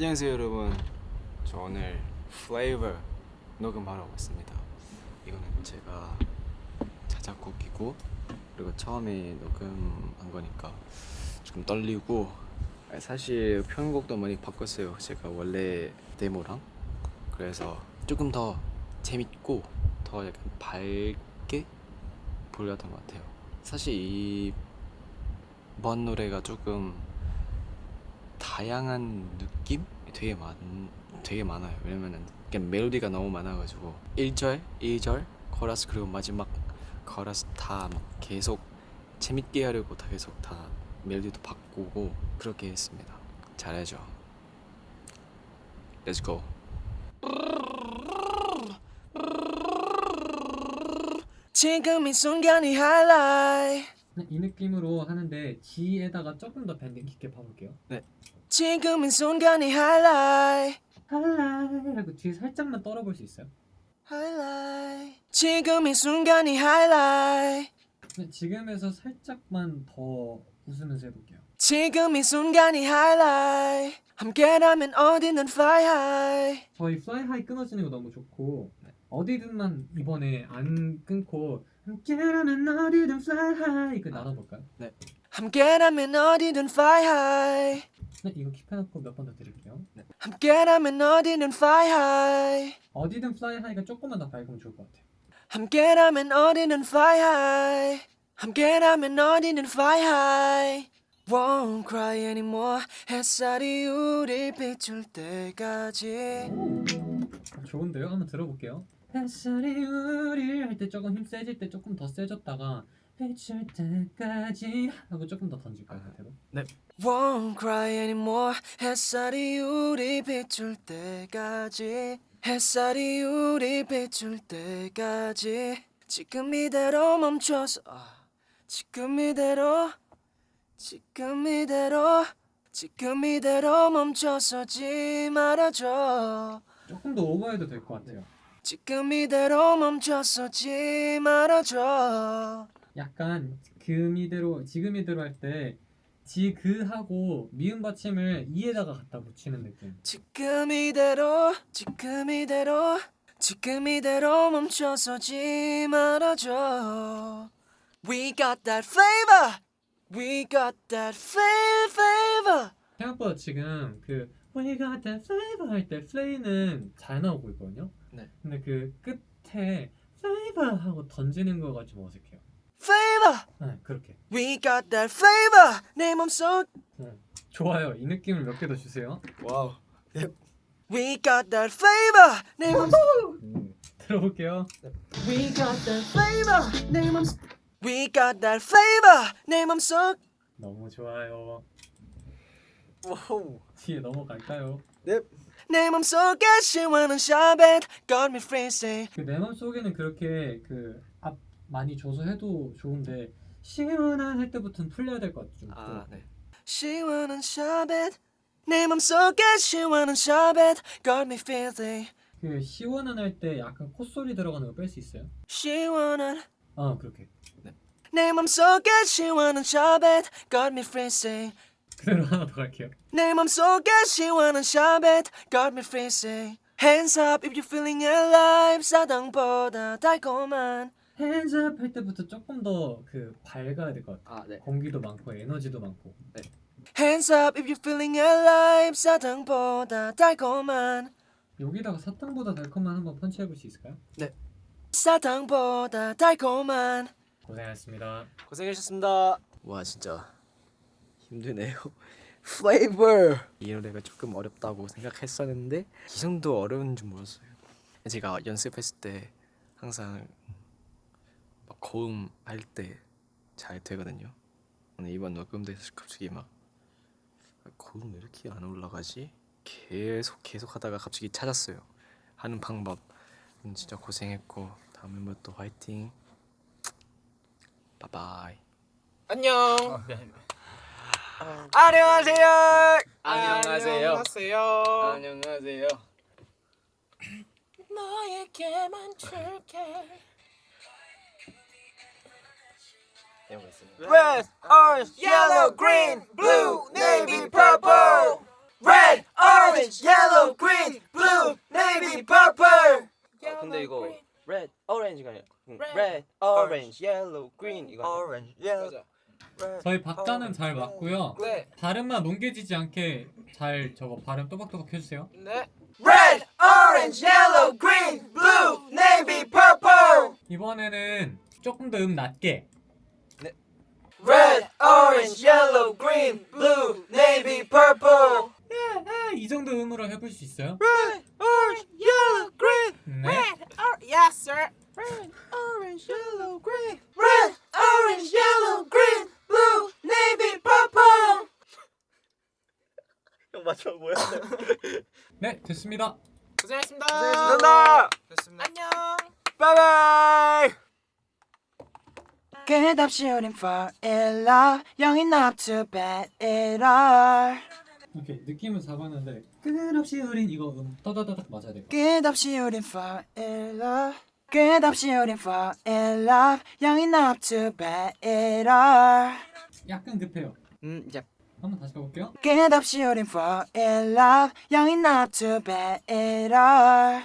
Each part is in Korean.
안녕하세요 여러분. 저 오늘 플레이버 녹음하러 왔습니다. 이거는 제가 자작곡이고 그리고 처음에 녹음한 거니까 조금 떨리고, 사실 편곡도 많이 바꿨어요. 제가 원래 데모랑. 그래서 조금 더 재밌고 더 약간 밝게 보였던 것 같아요. 사실 이번 노래가 조금 다양한 느낌이 되게 많아요. 왜냐면은 멜로디가 너무 많아가지고 1절, 2절, 코러스 그리고 마지막 코러스 다 막 계속 재밌게 하려고 다 계속 다 멜로디도 바꾸고 그렇게 했습니다. 잘하죠. Let's go. 지금 이 순간이 하이라이트. 이 느낌으로 하는데 G에다가 조금 더 밴딩 깊게 봐볼게요. 네. 지금 이 순간이 하이라이트. 하이라이트 뒤에 살짝만 떨어볼 수 있어요? 하이라이트. 지금 이 순간이 하이라이트. 지금에서 살짝만 더 웃으면서 해볼게요. 지금 이 순간이 하이라이트. 함께라면 어디든 fly high. 저희 fly high 끊어지는 거 너무 좋고 어디든만 이번에 안 끊고 함께라면 어디든 fly high 이거 나눠볼까요? 네. 함께라면 어디든 fly high. 네, 이거 킵해놓고 몇 번 더 드릴게요. 네. 함께라면 어디든 fly high. 어디든 fly high가 조금만 더 밝으면 좋을 것 같아요. 함께라면 어디든 fly high. 함께라면 어디든 fly high. Won't cry anymore. 햇살이 우릴 비출 때까지. 좋은데요? 한번 들어볼게요. 햇살이 우릴 할 때 조금 힘 세질 때 조금 더 세졌다가 비출 때까지 하고 조금 더 던질까요? 상태로? 네. Won't cry anymore. 햇살이 우리 비출 때까지. 햇살이 우리 비출 때까지. 지금 이대로 멈춰서 지금 이대로 멈춰서지 말아줘. 조금 더 오버해도 될 것 같아요. 지금 이대로 멈춰서지 말아줘. 약간 지금 이대로 할 때 지그하고 미음 받침을 이에다가 갖다 붙이는 느낌. 지금 이대로 멈춰서지 말아줘. We got that flavor. We got that flavor. 생각보다 지금 그 We got that flavor 할 때 플레이는 잘 나오고 있거든요. 네. 근데 그 끝에 flavor 하고 던지는 거가 좀 어색해요. Flavor. 네, 그렇게. We got that flavor. 내 맘속. 좋아요. 이 느낌을 몇 개 더 주세요. 와우. We got that flavor. 내 맘속. 들어볼게요. We got that flavor. 내 맘속. We got that flavor. 내 맘속. 너무 좋아요. 와우. 뒤에 넘어갈까요? 네. 내 맘속에 시원한 샤벳 got me freezing. 그 내 맘속에는 그렇게 그 앞 많이 줘서 해도 좋은데 시원한 할 때부터는 풀려야 될 것 같죠. 네. 시원한 샤벳. 내 맘속에 시원한 샤벳 got me freezing. 그 시원한 할 때 약간 콧소리 들어가는 거 뺄 수 있어요? 시원한. 그렇게. 내 맘속에 시원한 샤벳 got me freezing. 그대로 하나 더 갈게요. 내 맘속에 시원한 샤벳 got me freezing. Hands up if you're feeling alive. 사당보다 달콤한. Hands up 할 때부터 조금 더 그 밝아야 될 것 같아요. 네. 공기도 많고 에너지도 많고. 네. Hands up if you're feeling alive. 사당보다 달콤한. 여기다가 사탕보다 달콤한 한번 펀치해볼 수 있을까요? 네. 사탕보다 달콤한. 고생하셨습니다. 고생하셨습니다. 와 진짜 힘드네요. Flavor. 이 노래가 조금 어렵다고 생각했었는데 이 정도 어려운 줄 몰랐어요. 제가 연습했을 때 항상 막 고음 할 때 잘 되거든요. 근데 이번 녹음돼서 갑자기 막 고음 왜 이렇게 안 올라가지? 계속 하다가 갑자기 찾았어요. 하는 방법. 진짜 고생했고 다음 멤버 또 화이팅. 바이바이. 안녕. 안녕하세요. 안녕하세요. 안녕하세요. 너에게만 줄게. Red, orange, yellow, green, blue, navy, purple. Red, orange, orange, yellow, green, blue, navy, purple. 근데 이거 red, orange가 아니라 red, orange, yellow, green 이거 아니야? orange, yellow. 저희 박자는 잘 맞고요. 네. 발음만 뭉개지지 않게 잘 저거 발음 또박또박 해주세요. 네. Red, orange, yellow, green, blue, navy, purple. 이번에는 조금 더 낮게. Red, orange, yellow, green, blue, navy, purple. 이 정도 음으로 해볼 수 있어요? Red, orange, yellow, green. 네. Yes, sir. Red, orange, yellow, green. Red, orange, yellow, green, blue, navy, purple. 형 맞춰 뭐야? 네, 됐습니다. 고생했습니다. 감사합니다. 됐습니다. 안녕. 바이바이. 끝없이 우린 fall in love. 영이 not to bad at all. 오케이, 느낌은 잡았는데 끝없이 우린 이거 따다다닥 맞아야 돼. 끝없이 우린 fall in love. 끝없이 우린 fall in love. 영이 not to bad at all. 약간 급해요. 예. 한번 다시 가볼게요. 끝없이 우린 fall in love. 영이 not to bad at all.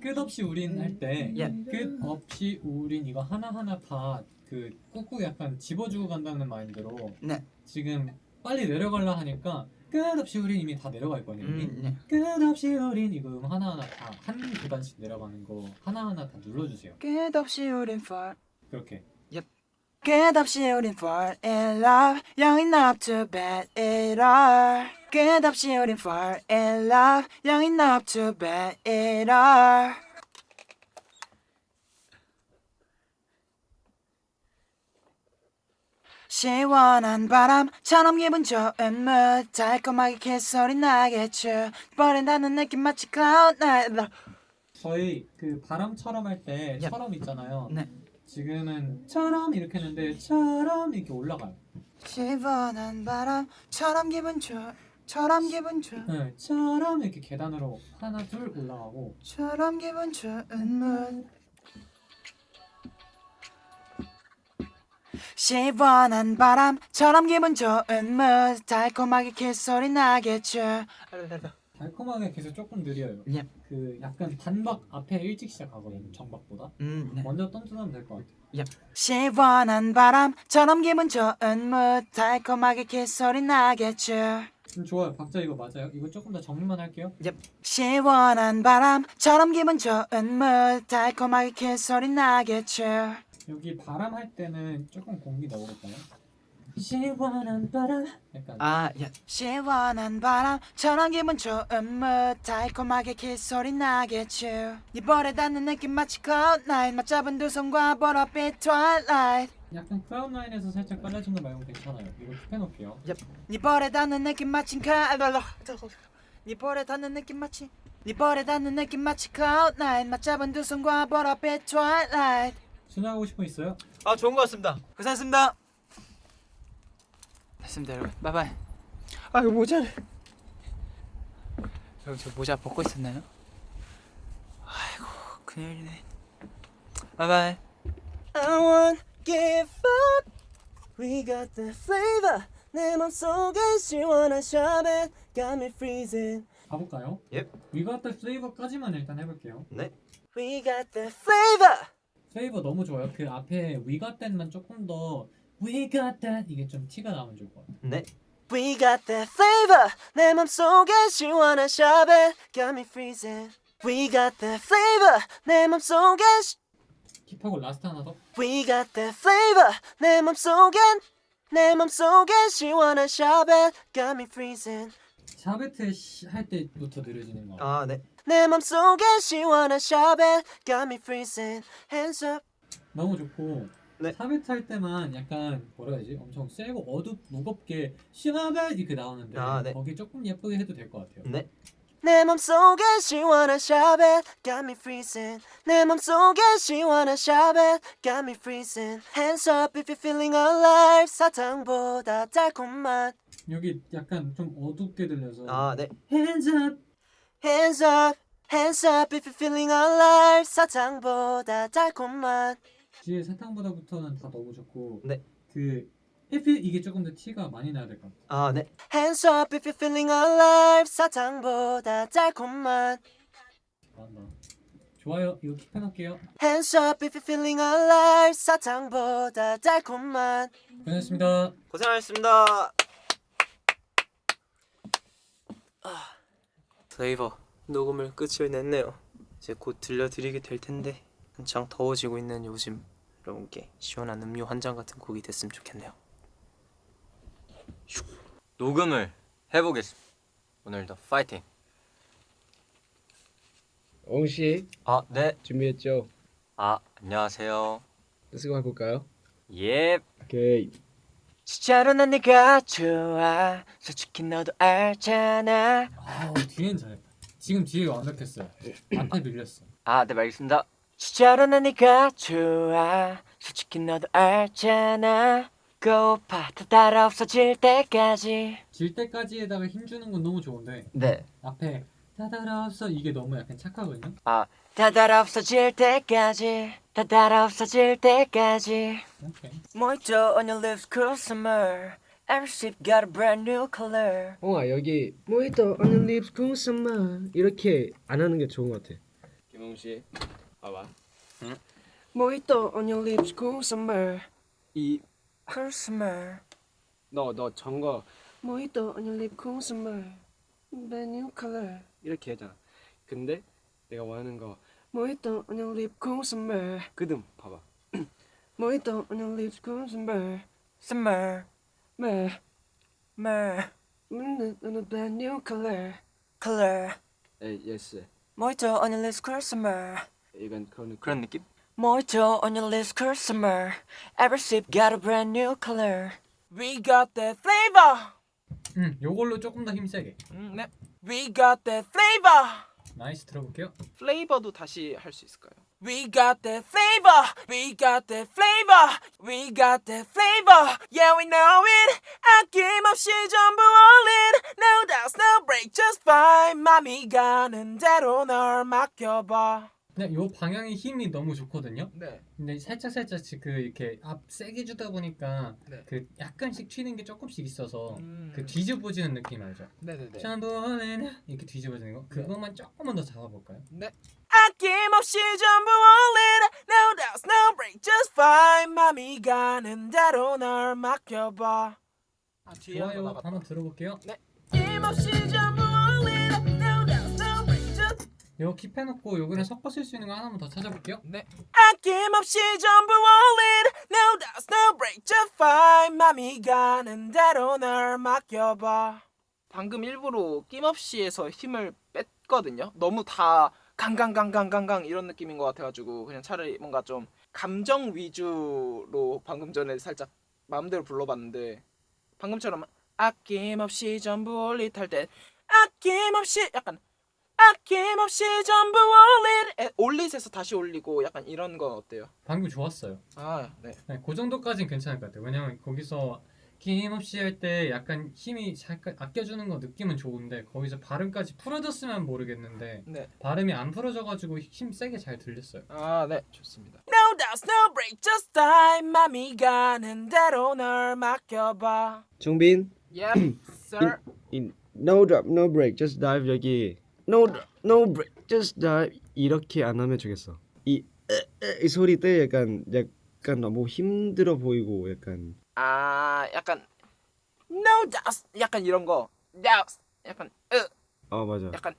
끝없이 우린 할 때 예. 끝없이 우린 이거 하나하나 다 그 꾹꾹 약간 집어주고 간다는 마인드로 네. 지금 빨리 내려가려 하니까 끝없이 우린 이미 다 내려가 있거든요. 이미. 네. 끝없이 우린 이거 하나하나 다 한 계단씩 내려가는 거 하나하나 다 눌러주세요. 끝없이 우린 fall. 그렇게. 끝없이 우린 fall in love. 영이 not to bad at all. 끝없이 우린 fall in love. 영이 not to bad at all. 시원한 바람처럼 기분 좋은 mood. 달콤하게 kis소리 나겠죠. 버린다는 느낌 마치 cloud nine. 저희 그 바람처럼 할 때 예. 처럼 있잖아요. 네. 지금은 처럼 이렇게 했는데 처럼 이렇게 올라가요. 시원한 바람처럼 기분 좋아. 처럼 기분 좋아. 네, 처럼 이렇게 계단으로 하나 둘 올라가고 처럼 기분 좋은 mood. 시원한 바람처럼 기분 좋은 mood. 달콤하게 kis소리 나겠죠. 달콤하게 계속 조금 느려요. 예. 그 약간 단박 앞에 일찍 시작하거든요. 정박보다. 네. 먼저 던져하면 될 것 같아요. 시원한 바람처럼 기분 좋은 mood. 달콤하게 kis소리 나겠죠. 좋아요. 박자 이거 맞아요. 이거 조금 더 정리만 할게요. 시원한 바람처럼 기분 좋은 mood. 달콤하게 kis소리 나겠죠. 여기 바람 할 때는 조금 공기 넣어볼까요? 시원한 바람 약간 시원한 바람처럼 기분 좋은 mood. 달콤하게 kis소리 나겠죠. 네 볼에 닿는 느낌 마치 cloud nine. 맞잡은 두 손과 보랏빛 twilight. 약간 크라운 라인에서 살짝 빨라진 거 말고 괜찮아요. 이거 킵해놓을게요. 네 볼에 닿는 느낌 마치 네 볼에 닿는 느낌 마치 네 볼에 닿는 느낌 마치 cloud nine. 맞잡은 두 손과 보랏빛 twilight. 순화하고 싶은 거 있어요? 아 좋은 것 같습니다. 고생하셨습니다. 됐습니다 여러분. 바이바이. 아 이거 모자를 여러분 저 모자 벗고 있었나요? 아이고 큰일이네. 바이바이. I won't give up. We got the flavor. 내 맘속에 시원한 샤벳 got me freezing. 가볼까요? Yep. We got the flavor까지만 일단 해볼게요. 네. We got the flavor. 플레이버 너무 좋아요. 그 앞에 We got that만 조금 더 We got that 이게 좀 티가 나면 좋을 것 같아요. 네. We got that flavor. 내 맘속에 시원한 샤벳 got me freezing. We got that flavor. 내 맘속에 킵하고 라스트 하나 더. We got that flavor. 내 맘속에 시원한 샤벳 got me freezing. 샤베트 할 때부터 느려지는 거. 아 네. 내 맘속에 시원한 샤벳 got me freezing. Hands up. 너무 좋고. 네. 샤베트 할 때만 약간 뭐라 해야지? 엄청 세고 무겁게 샤베 이렇게 나오는데 아, 네. 거기 조금 예쁘게 해도 될 것 같아요. 네. 내 맘속에 시원한 샤벳 got me freezing. 내 맘속에 시원한 샤벳 got me freezing. Hands up if you're feeling alive. 사탕보다 달콤한. 여기 약간 좀 어둡게 들려서. 아 네. Hands up. Hands up, hands up if you're feeling alive. 사탕보다 달콤한. 뒤에 사탕보다부터는 다 너무 좋고. 네. 그 해피 이게 조금 더 티가 많이 나야 될 것 같아. 아, 네. Hands up if you're feeling alive. 사탕보다 달콤한. 맞나? 좋아요. 이거 킵해놓을게요. Hands up if you're feeling alive. 사탕보다 달콤한. 고생하셨습니다. 고생하셨습니다. 플레이버 녹음을 끝을 냈네요. 이제 곧 들려드리게 될 텐데 한창 더워지고 있는 요즘 여러분께 시원한 음료 한 잔 같은 곡이 됐으면 좋겠네요. 녹음을 해보겠습니다. 오늘도 파이팅. 옹씨 아, 네. 준비했죠? 아, 안녕하세요. 쓰고 해볼까요? 예. 오케이. 진짜로 난 네가 좋아. 솔직히 너도 알잖아. 뒤엔 잘했다. 지금 뒤에 완벽했어요. 앞에 밀렸어. 아, 네, 알겠습니다. 진짜로 난 네가 좋아. 솔직히 너도 알잖아. 고파 다 따라 없어질 때까지. 질 때까지에다가 힘 주는 건 너무 좋은데 네. 앞에 다다라 없어 이게 너무 약간 착하거든요. 다 따라 없어질 때까지. 다 따라 없어질 때까지. 오케이. Mojito on your lips, cruel summer. Every sip got a brand new color. 아 여기 Mojito on your lips, cool summer 이렇게 안 하는 게 좋은 것 같아. 김홍씨 봐봐. 응? Mojito on your lips, cool summer. 이 Cruel summer. 너 전거 Mojito on your lips, cool summer. Brand new color 이렇게 하잖아. 근데 내가 원하는 거 Mojito on your lips, cool summer. 그듬 봐봐. Mojito on your lips, cool summer. Summer. 매 Mer. on a brand new color. Color. 예스. Mojito on your lips, cruel summer. 이건 그런 그런 느낌? Mojito on your lips, cruel summer. Every sip got a brand new color. We got that flavor. 요걸로 조금 더 힘세게. 네. We got that flavor. 나이스 들어볼게요. 플레이버도 다시 할 수 있을까요? We got that flavor. We got that flavor. We got that flavor. Yeah, we know it. 아낌없이 전부 all in. No doubts, no break, just fine. 맘이 가는 대로 널 맡겨봐. 근데 요 방향의 힘이 너무 좋거든요. 네. 근데 살짝 그 이렇게 앞 세게 주다 보니까 네. 그 약간씩 튀는 게 조금씩 있어서 음. 그 뒤집어지는 느낌 알죠? 네네네. 샤도는 이렇게 뒤집어지는 거 그것만 조금만 더 잡아볼까요? 네. 아낌없이 전부 all in. No doubts, no break, just fine. 맘이 가는 대로 널 맡겨봐. 아 뒤에 좋아요. 한번 들어볼게요. 아낌없이 전부 all in. No doubts, no break, just 요 킵해놓고 요거랑 섞어 쓸 수 있는 거 하나만 더 찾아볼게요. 네. 아낌없이 전부 all in. No doubts, no break, just fine. 맘이 가는 대로 널 맡겨봐. 방금 일부러 낌없이에서 힘을 뺐거든요. 너무 다 강강강강강강 이런 느낌인 것 같아가지고 그냥 차라리 뭔가 좀 감정 위주로 방금 전에 살짝 마음대로 불러봤는데 방금처럼 아낌없이 전부 올릿 할때 아낌없이 약간 아낌없이 전부 올릿 올릿에서 다시 올리고 약간 이런 건 어때요? 방금 좋았어요. 아 네. 네, 그 정도까지는 괜찮을 것 같아요. 왜냐면 거기서 힘없이 할 때 약간 힘이 잠깐 아껴주는 거 느낌은 좋은데 거기서 발음까지 풀어졌으면 모르겠는데 네. 발음이 안 풀어져가지고 힘 세게 잘 들렸어요. 아 네. 좋습니다. No doubts, no break, just fine. 맘이 가는 대로 널 맡겨봐. 종빈, Yep, sir. 이 no drop, no break, just dive 여기 no drop, no break, just dive 이렇게 안 하면 좋겠어. 이 소리 때 약간 너무 힘들어 보이고 약간 아 약간 no doubts 약간 이런 거 doubts 약간 맞아. 약간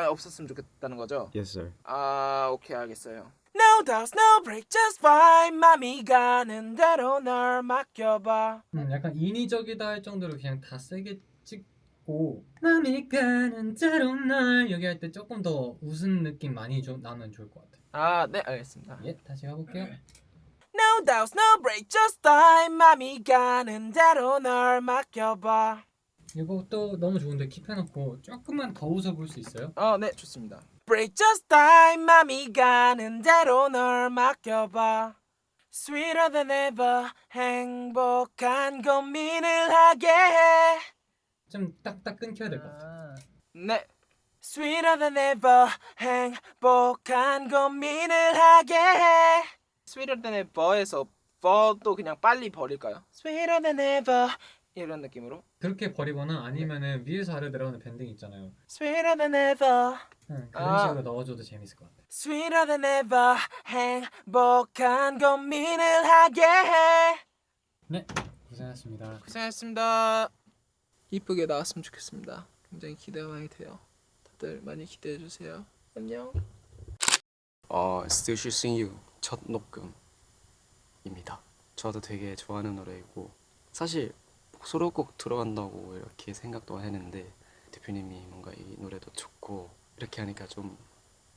없었으면 좋겠다는 거죠. Yes sir. 아 오케이 알겠어요. No doubts, no break, just fine. 맘이 가는 대로 널 맡겨봐. 약간 인위적이다 할 정도로 그냥 다 세게 찍고 맘이 가는 대로 날 여기 할 때 조금 더 웃은 느낌 많이 좀 나면 좋을 것 같아요. 아 네 알겠습니다. 예, 다시 가볼게요. No doubts, no break, just fine. 맘이 가는 대로 널 맡겨봐. 이것도 너무 좋은데 킵해놓고 조금만 더 웃어볼 수 있어요? 네 좋습니다. Break just fine. 맘이 가는 대로 널 맡겨봐. Sweeter than ever. 행복한 고민을 하게 해. 좀 딱딱 끊겨야 될 것 같아요. 네. Sweeter than ever. 행복한 고민을 하게 해. 스위더 댄의 버에서 for도 그냥 빨리 버릴까요? Sweeter than ever 이런 느낌으로. 그렇게 버리거나 아니면은 위에서 아래 내려가는 밴딩 있잖아요. Sweeter than ever. 응, 그런 아. 식으로 넣어줘도 재밌을 것 같아. Sweeter than ever. 행복한 고민을 하게 해. 네, 고생하셨습니다. 고생하셨습니다. 이쁘게 나왔으면 좋겠습니다. 굉장히 기대가 많이 돼요. 다들 많이 기대해 주세요. 안녕. Still Choosing You 첫 녹음입니다. 저도 되게 좋아하는 노래이고 사실 수록곡 들어간다고 이렇게 생각도 했는데 대표님이 뭔가 이 노래도 좋고 이렇게 하니까 좀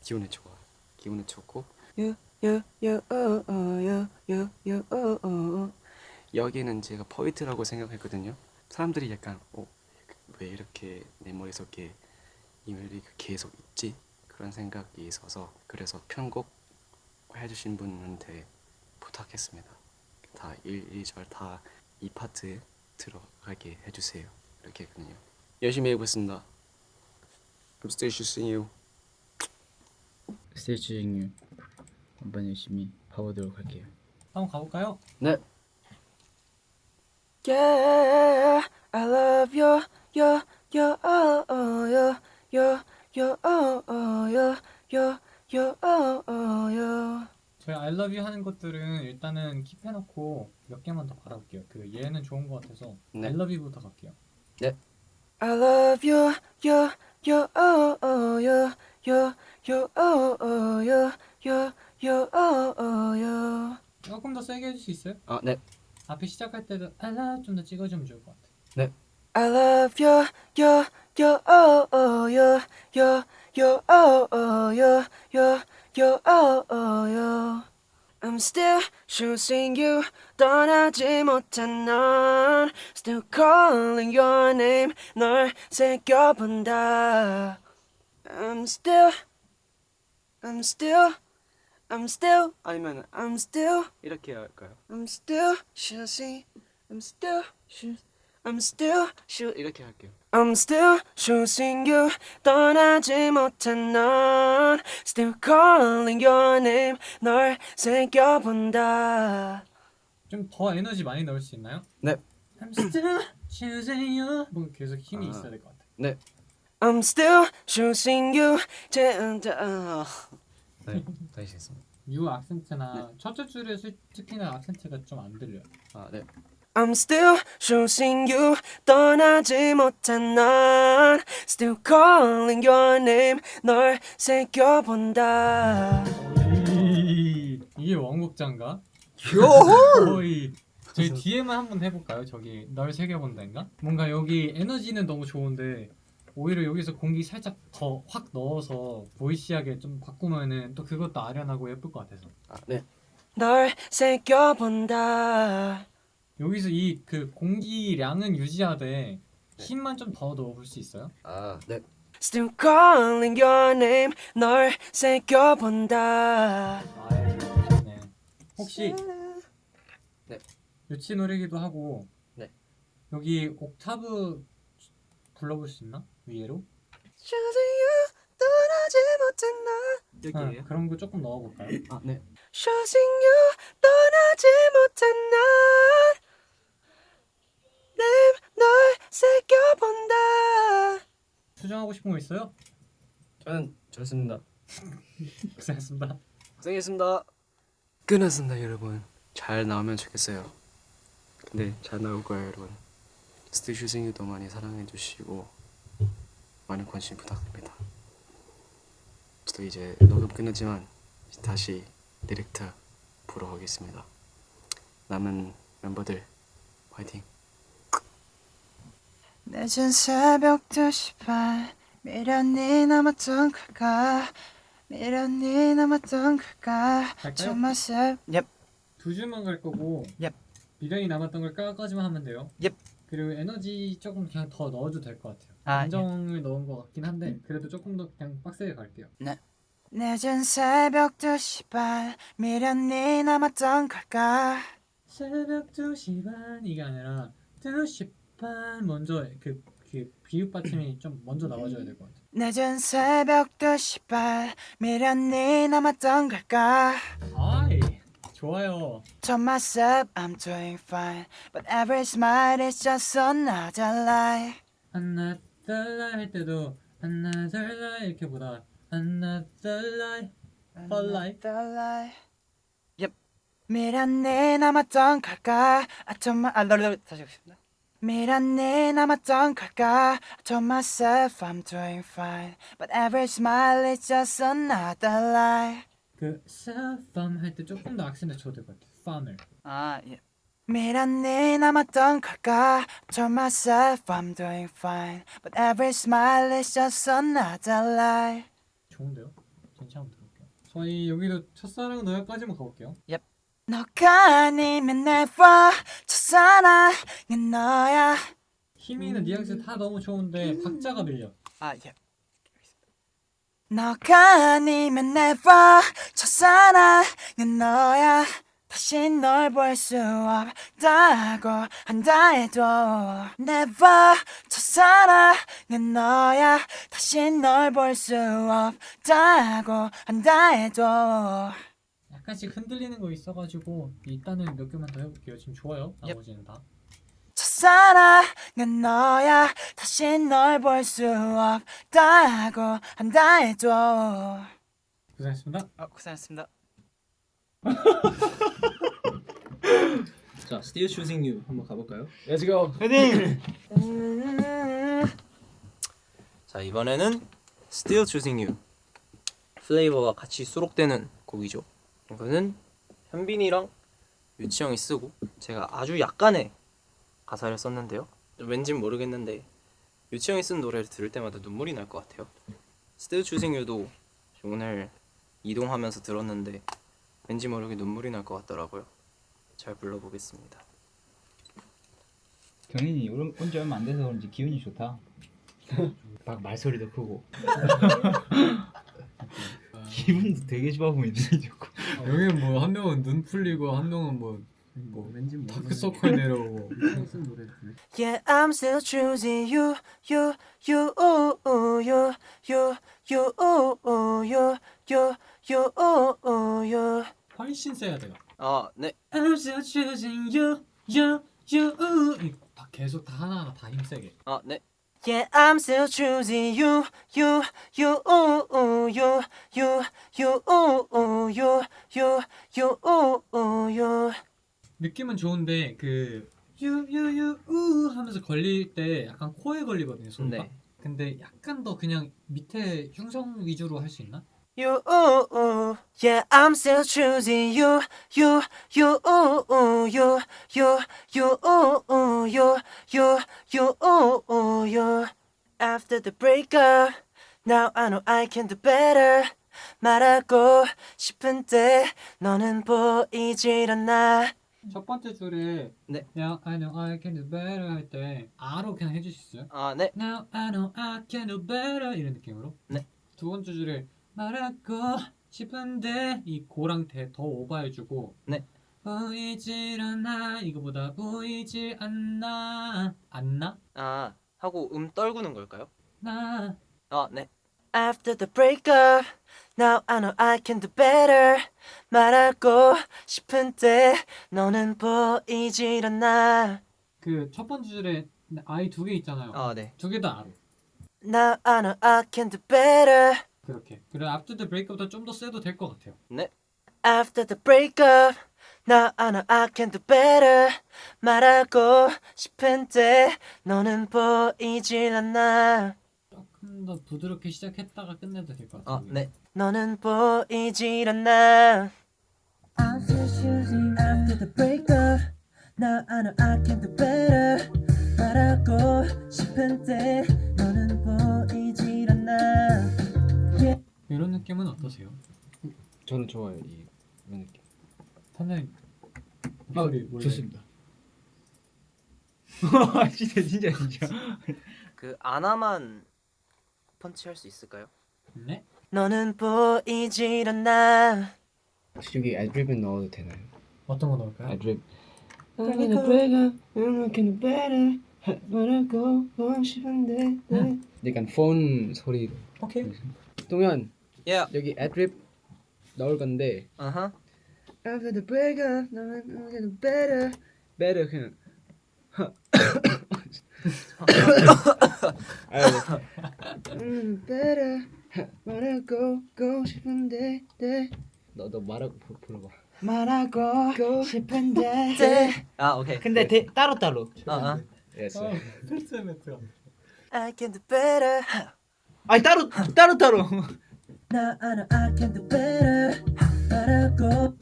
기분이 좋아요. 기분이 좋고 여기는 제가 포인트라고 생각했거든요. 사람들이 약간 왜 이렇게 내 머릿속에 이 멜로디가 계속 있지? 그런 생각이 있어서 그래서 편곡 해주신 분한테 부탁했습니다. 다 1, 2절 다 이 파트 들어가게 해주세요. 이렇게 했거든요. 열심히 해보겠습니다. I'm still choosing you. Still Choosing You 한번 열심히 봐보도록 할게요. 한번 가볼까요? 네. Yeah, I love you, you, you, oh, oh, you, you, you, oh, oh, you, you, you, oh, oh, you. 저희 I love you 하는 것들은 일단은 킵해놓고 몇 개만 더 갈아볼게요. 그 얘는 좋은 것 같아서 네. I love you부터 갈게요. I love you, you, you, oh, oh, you, you, you, oh, oh, you, you, you, oh, oh, you. 조금 더 세게 해줄 수 있어요? 네. 앞에 시작할 때도 I love 좀 더 찍어주면 좋을 것 같아. I love you, you, you, oh, oh, you, you, you, oh, oh, you, you, you, oh, oh, you. I'm still choosing you, 떠나지 못한 넌 Still calling your name, 널 새겨본다. I'm still 아니면 I'm still 이렇게 할까요? choosing, 이렇게 할게요. I'm still choosing you, 떠나지 못한 넌 Still calling your name, 널 새겨본다. 좀 더 에너지 많이 넣을 수 있나요? 네. I'm still choosing you. 뭔가 계속 힘이 아. 있어야 될 것 같아. 네. I'm still choosing you. 네. 다시 했습니다. 유 악센트나 첫째 줄에 특히나 악센트가 좀 안 들려요. 네. I'm still choosing you, 떠나지 못한 넌 Still calling your name, 널 새겨본다. 이게 원곡자인가? 요호! 거의 저희 뒤에만 한번 해볼까요? 저기 널 새겨본다인가? 뭔가 여기 에너지는 너무 좋은데 오히려 여기서 공기 살짝 더 확 넣어서 보이시하게 좀 바꾸면은 또 그것도 아련하고 예쁠 것 같아서 네. 널 새겨본다. 여기서 이 그 공기량은 유지하되 힘만 좀 더 넣어볼 수 있어요? 네. Still calling your name, 널 새겨본다. 아이 좋네. 혹시 네. 유치 노래기도 하고 네. 여기 옥타브 불러볼 수 있나? 위에로? Choosing you, 떠나지 못한 넌 여기에요? 그런 거 조금 넣어볼까요? 네. Choosing you, 떠나지 못한 넌 널 새겨본다. 수정하고 싶은 거 있어요? 저는 좋습니다. 고생했습니다. 고생했습니다. 끝났습니다, 여러분. 잘 나오면 좋겠어요. 근데 잘 나올 거예요, 여러분. Still Choosing You도 많이 사랑해 주시고 많은 관심 부탁드립니다. 저도 이제 녹음 끝났지만 다시 디렉터 보러 가겠습니다. 남은 멤버들 화이팅. 늦은 새벽 2시 반 미련이 남았던 걸까 미련이 남았던 걸까 갈까요? 저 모습 두 줄만 갈 거고 Yep. 미련이 남았던 걸 까까지만 하면 돼요. Yep. 그리고 에너지 조금 그냥 더 넣어도 될 것 같아요. 아, 감정을 넣은 것 같긴 한데 그래도 조금 더 그냥 빡세게 갈게요. 늦은 새벽 2시 반 미련이 남았던 걸까 새벽 2시 반 이게 아니라 2시 반 먼저 그 비읍 받침이 좀 먼저 나와줘야 될 것 같아요. 늦은 새벽 2시 반 미련이 남았던 걸까 아이 좋아요. To myself I'm doing fine But every smile is just another lie Another lie 할 때도 another lie 이렇게 보다 another lie, a lie. Another lie Yep 미련이 남았던 걸까 정말 다시 하겠습니다 미련이 남았던 걸까 I told myself I'm doing fine But every smile is just another lie 그 self-farm 할 때 조금 더 악센트 줘도 될 것 같아. farmer. 예. 미련이 남았던 걸까 I told myself I'm doing fine But every smile is just another lie 좋은데요? 전체 한번 들어볼게요. 저희 여기도 첫사랑 너야까지만 가볼게요. 너가 아니면 never 첫사랑은 너야 힘이 있는 뉘앙스 다 너무 좋은데 박자가 밀려. 예. 너가 아니면 never 첫사랑은 너야 다시 널 볼 수 없다고 한다 해도 never 첫사랑은 너야 다시 널 볼 수 없다고 한다 해도 약간씩 흔들리는 거 있어가지고 일단은 몇 개만 더 해볼게요. 지금 좋아요. 나머지는 다. 첫사랑은 너야 다시 널 볼 수 없다고 한다 해도 고생했습니다. 고생했습니다 자, Still Choosing You 한번 가볼까요? Let's go. 자, 이번에는 Still Choosing You 플레이버가 같이 수록되는 곡이죠. 이거는 현빈이랑 유치형이 쓰고 제가 아주 약간의 가사를 썼는데요. 왠진 모르겠는데 유치형이 쓴 노래를 들을 때마다 눈물이 날 것 같아요. Still Choosing You도 오늘 이동하면서 들었는데 왠지 모르게 눈물이 날 것 같더라고요. 잘 불러보겠습니다. 경인이 온지 얼마 안 돼서 그런지 기분이 좋다. 막 말소리도 크고. 기분도 되게 좋아 보이네. 좋고. 여기는 뭐 한 명은 눈 풀리고 한 명은 뭐 왠지 다크서클 내려오고. Yeah, I'm still choosing you, you, you, you, you, you, you, you, you. 훨씬 세야 돼요. 아, 네. I'm still choosing you, you, you. 다 계속 다 하나하나 다 힘세게. 아, 네. Yeah, I'm still choosing you, you, you, you, you, you, you, you. 느낌은 좋은데 그 유유유 하면서 걸릴 때 약간 코에 걸리거든요 소리가. 네. 근데 약간 더 그냥 밑에 흉성 위주로 할 수 있나? You, yeah, I'm still choosing you, you, you, you, you, you, you. After the breakup, now I know I can do better. 말하고 싶은데 너는 보이질 않아. 첫 번째 줄에 네. Now I know I can do better 할 때 A로 그냥 해줄 수 있어요? 아, 네. Now I know I can do better 이런 느낌으로. 네. 두 번째 줄에 말하고 싶은데 이 고랑 대 더 오버해주고. 네. 보이질 않아 이거보다 보이질 않나 않나? 아, 하고 떨구는 걸까요? 나 아, 네. After the breakup, now I know I can do better. 말하고 싶은데 너는 보이질 않아. 그 첫 번째 줄에 I 두 개 있잖아요. 아, 네. 두 개 다 A로. Now I know I can do better. 그렇게. 그래 After the breakup보다 좀 더 세도 될 것 같아요. 네. After the breakup, now I know I can do better. 말하고 싶은데 너는 보이질 않아. 조금 더 부드럽게 시작했다가 끝내도 될 것 같아요. 아, 네. 너는 보이질 않아. I'm still choosing after the breakup. Now I know I can do better. 말하고 싶은데 너는 보이질 않아. 이런 느낌은 어떠세요? 저는 좋아요 이런 느낌. 선생님 목소리 원래 좋습니다. 진짜. 그 아나만 펀치할 수 있을까요? 네? 너는 보이질 않아. 혹시 여기 애드립은 넣어도 되나요? 어떤 거 넣을까요? 애드립. I'm gonna break up, I'm gonna better. 말하고 싶은데. 약간 폰 소리로. 오케이. 동현 예. 여기 애드립 넣을 건데 아하. After the breakup, I'm getting better. Better 그냥. better. 말하고 싶은데. 너 말하고 불러봐. 말하고 싶은데. 아 오케이. 근데 따로. Yes. 필수 매트가. I can do better. 아니 따로. 나 알아 I can do better. 말하고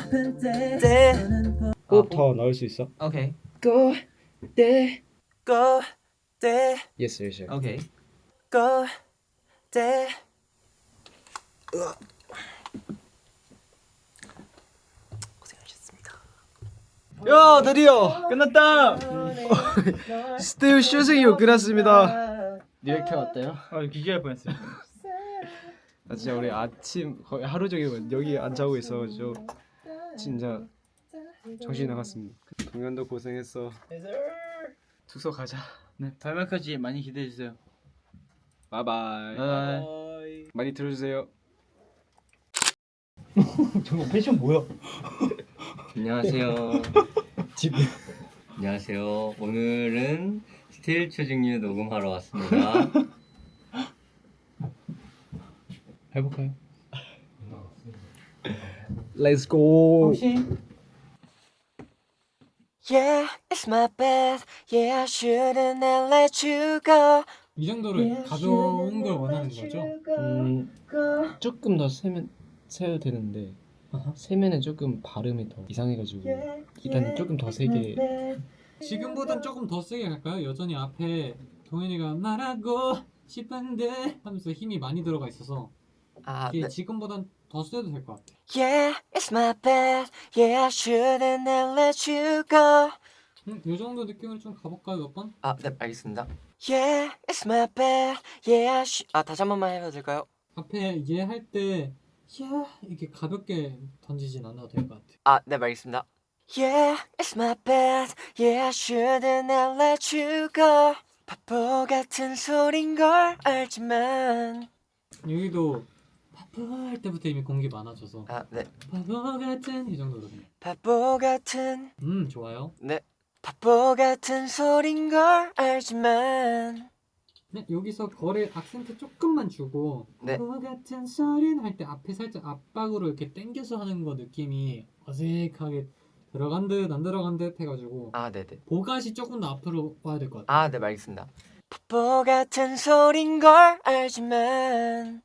싶은데 호흡 더 넣을 수 있어? 오케이. go there Yes, yes. 오케이. go there. 고생하셨습니다. 야, 드디어 끝났다. Still Choosing You 끝났습니다. 리액션 어때요? 기괴할 뻔했어요. 아 진짜 우리 아침 거의 하루 종일 여기 안 자고 있어가지고 진짜 정신 나갔습니다. 동현도 고생했어. 숙소 가자. 네, 발매까지 많이 기대해 주세요. 바이바이. 바이. 많이 들어주세요. 저거 패션 뭐야? 안녕하세요. 안녕하세요. 오늘은 스틸 추징유 녹음하러 왔습니다. 해볼까요? Let's go. Yeah, it's my bad. Yeah, I shouldn't have let you go. 이 정도로 가벼운 걸 원하는 거죠? 조금 더 세도 되는데 세면은 조금 발음이 더 이상해가지고 일단 조금 더 세게. 지금보단 조금 더 세게 갈까요? 여전히 앞에 동현이가 말하고 싶은데 하면서 힘이 많이 들어가 있어서 이게 지금보단 더 세도 될 것 같아. Yeah, it's my bad. Yeah, I shouldn't have let you go. 이 정도 느낌으로 좀 가볼까요, 몇 번? 네 알겠습니다. Yeah, it's my bad. Yeah, 다시 한 번만 해도 될까요? 앞에 얘 할 때 이렇게 가볍게 던지진 않아도 될 것 같아. 네 알겠습니다. Yeah, it's my bad. Yeah, I shouldn't have let you go. 바보 같은 소린 걸 알지만. 여기도 바보 할 때부터 이미 공기 많아져서 네. 바보 같은 이 정도거든요. 바보 같은. 좋아요. 네. 바보 같은 소린 걸 알지만. 네, 여기서 거를 악센트 조금만 주고 네. 바보 같은 소리는 할 때 앞에 살짝 압박으로 이렇게 당겨서 하는 거 느낌이 어색하게 들어간 듯 안 들어간 듯 해가지고 네네. 보갓이 조금 더 앞으로 와야 될 것 같아요. 네 알겠습니다. 바보 같은 소린 걸 알지만.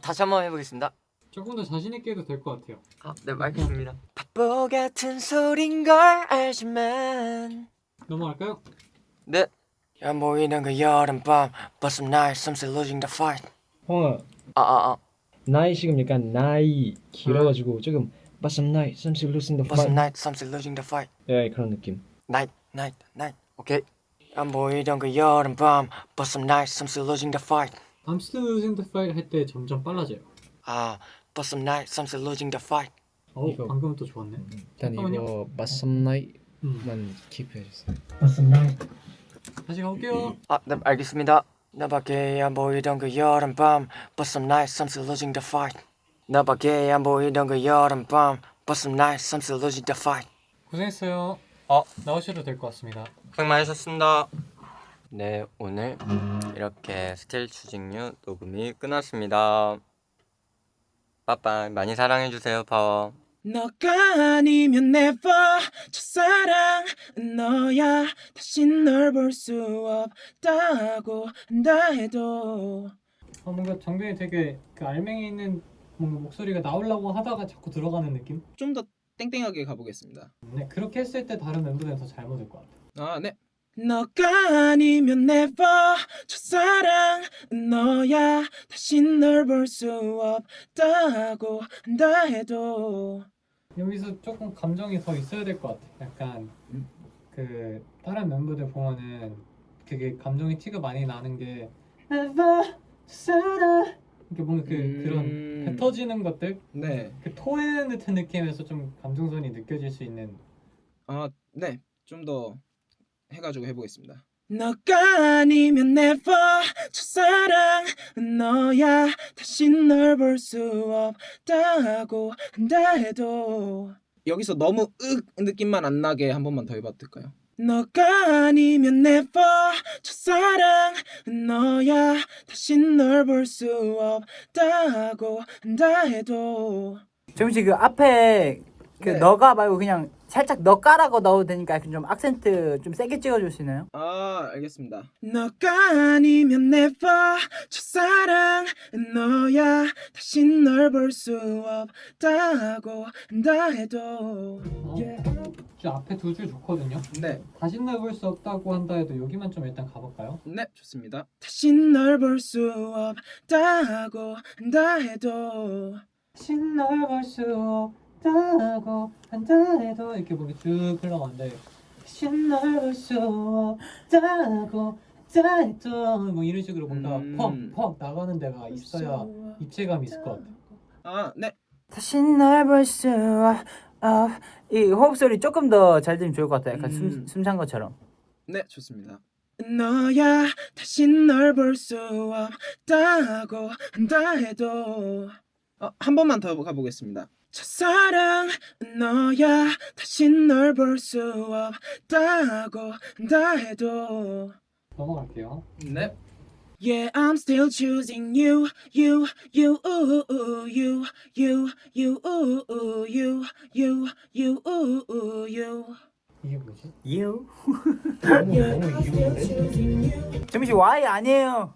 다시 한번 해보겠습니다. 조금 더 자신 있게 해도 될 것 같아요. 네 알겠습니다. 바보 같은 소린 걸 알지만. 넘어갈까요? 네. 야 모이는 그 여름밤 But some nights I'm still losing the fight. 홍아. 나이 지금 약간 나이 길어가지고 조금 But some nights I'm still losing the But some fight. nights I'm still losing the fight. 예, 그런 느낌. Night. 오케이. 야 모이던 그 여름밤 But some nights I'm still losing the fight. I'm still losing the fight 할 때 점점 빨라져요. But some nights I'm still losing the fight. 이거- 방금은 또 좋았네. 일단 잠깐만요. 이거 But some night만 음. 킵해주세요. 다시 가볼게요. 네 알겠습니다. 나밖에 안 보이던 그 여름밤 But some nights I'm still losing the fight. 나밖에 안 보이던 그 여름밤 But some nights I'm still losing the fight. 고생했어요. 나오셔도 될 것 같습니다. 고생 많으셨습니다. 네, 오늘 이렇게 스틸 추징유 녹음이 끝났습니다. 빠빠이. 많이 사랑해주세요, 파워. 너가 아니면 never 첫사랑 너야 다시 널 볼 수 없다고 한다 해도 뭔가 정변이 되게 그 알맹이 있는 뭔가 목소리가 나오려고 하다가 자꾸 들어가는 느낌? 좀 더 땡땡하게 가보겠습니다. 네, 그렇게 했을 때 다른 멤버들은 더 잘 맞을 것 같아요. 네. 너가 아니면 never 첫사랑 너야 다시 널 볼 수 없다고 한다 해도 여기서 조금 감정이 더 있어야 될 것 같아. 약간 그 다른 멤버들 보면은 그게 감정이 티가 많이 나는 게 Never 사랑 이렇게 뭔가 그런 뱉어지는 것들 네. 그 토해는 듯한 느낌에서 좀 감정선이 느껴질 수 있는 네. 좀 더 해가지고 해보겠습니다. 너가 아니면 never 첫사랑은 너야 다시 널 볼 수 없다고 한다 해도 여기서 너무 느낌만 안 나게 한 번만 더 해봐도 될까요? 너가 아니면 never 첫사랑은 너야 다시 널 볼 수 없다고 한다 해도 정민 씨그 앞에 그 네. 너가 말고 그냥 살짝 너가라고 넣어도 되니까 좀 악센트 좀 세게 찍어줄 수 있나요? 아 알겠습니다. 너가 아니면 never 첫사랑은 너야 다시 널 볼 수 없다고 한다 해도 저 앞에 두 줄 좋거든요. 네, 다시 널볼 수 없다고 한다 해도 여기만 좀 일단 가볼까요? 네 좋습니다. 다시 널 볼 수 없다고 한다 해도 다시 널볼 수 없다고 한다 해도 이렇게 보기 쭉 흘러가는데 다시 널볼 수 없다고 한다 해도 뭐 이런 식으로 뭔가 퍽퍽 나가는 데가 있어야 입체감이 있을 것 같아요. 아 네. 다시 널 볼 수 이 호흡 소리 조금 더 잘 들으면 좋을 것 같아요. 약간 숨찬 것처럼. 네 좋습니다. 너야 다시 널 볼 수 없다고 한다 해도 한 번만 더 가보겠습니다. 첫사랑은 너야 다시 널 볼 수 없다고 한다 해도 넘어갈게요. 네. Yeah, I'm still choosing you, you, you, ooh, ooh, you, you, you, ooh, ooh, you, you, you, ooh, ooh, you. 이게 뭐지? You. 너무 이유인데? 정민 씨 Y 아니에요.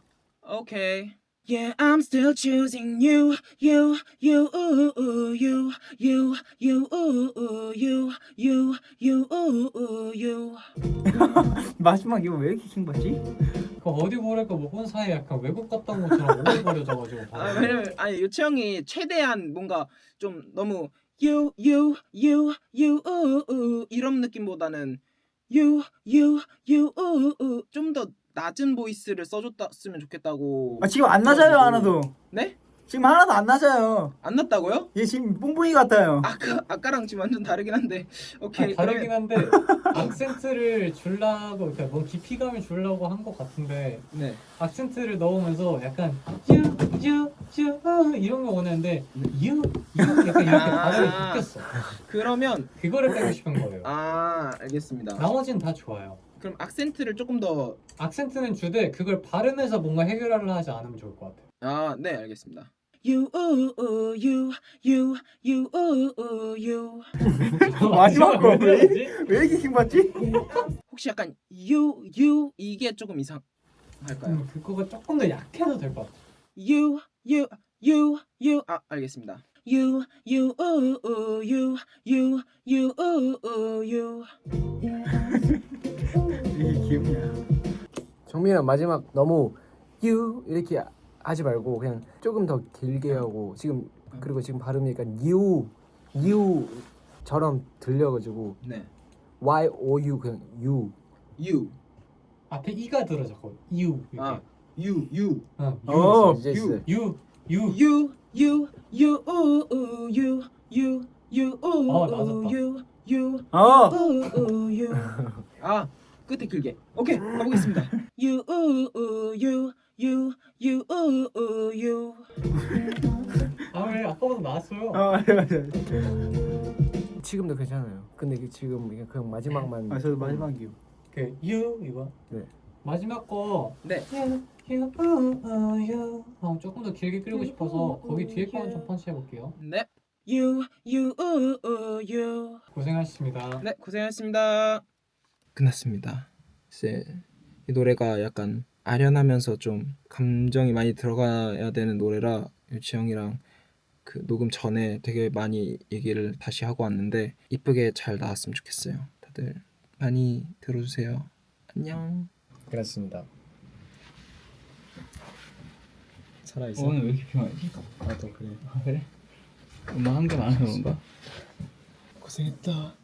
오케이. Yeah, I'm still choosing you, you, you, ooh, ooh, you, you, you, ooh, ooh, you, you, you, ooh, ooh, you. 마지막 이거 왜 이렇게 긴 거지? 그 어디 보랄까 못 본 사이에 약간 외국 갔다 온 것처럼 오글거려져가지고 왜냐면 요채형이 최대한 뭔가 좀 너무 you, you, you, you, 이런 느낌보다는 you, you, you, 좀 더 낮은 보이스를 써줬으면 좋겠다고. 지금 안 낮아요 하나도. 네? 지금 하나도 안 낮아요. 안 났다고요? 얘 지금 뽕뽕이 같아요. 아까랑 지금 완전 다르긴 한데. 오케이. 다르긴 한데 악센트를 주려고 그러니까 뭔 깊이감을 주려고 한 것 같은데 네. 악센트를 넣으면서 약간 you 이런 거 원했는데 you 약간 이렇게 발음이 바뀌었어. 그러면 그거를 빼고 싶은 거예요. 알겠습니다. 나머지는 다 좋아요. 그럼 악센트를 조금 더. 악센트는 주되 그걸 발음해서 뭔가 해결을 하지 않으면 좋을 것 같아요. 네 알겠습니다. You, you, you, you, you. 마지막 거 왜 이러지? 이렇게 긴 거지? 혹시 약간 you 이게 조금 이상할까요? 그거가 조금 더 약해도 될 것 같아. you. 알겠습니다. You, you, you, you, you. 이게 귀엽냐? 정민아 마지막 너무 you 이렇게 하지 말고 그냥 조금 더 길게 하고 지금 그리고 지금 발음이 약간 you처럼 들려가지고 네. y o u 그냥 you. you. 앞에 이가 들어 자꾸 you 이렇게. you. 어, 이제 있어요. you You, you, you, 맞았다. you. 끝에 길게. 오케이 가보겠습니다. You, you. 왜 아까보다 나았어요. 맞아. 지금도 괜찮아요. 근데 이게 지금 그냥 마지막만. 저도 마지막이요. 그 you 이거. 네. 마지막 거. 네. you 조금 더 길게 끌고 싶어서 거기 뒤에 거만 좀 펀치 해볼게요. 네. You. 고생하셨습니다. 네 고생하셨습니다. 끝났습니다. 이제 이 노래가 약간 아련하면서 좀 감정이 많이 들어가야 되는 노래라 유치 형이랑 그 녹음 전에 되게 많이 얘기를 다시 하고 왔는데 이쁘게 잘 나왔으면 좋겠어요. 다들 많이 들어주세요. 안녕. 그렇습니다. 살아있어? 오늘 왜 이렇게 피곤하지? 나도 그래. 그래? 엄마 한 개 많아서 그런가? 고생했다.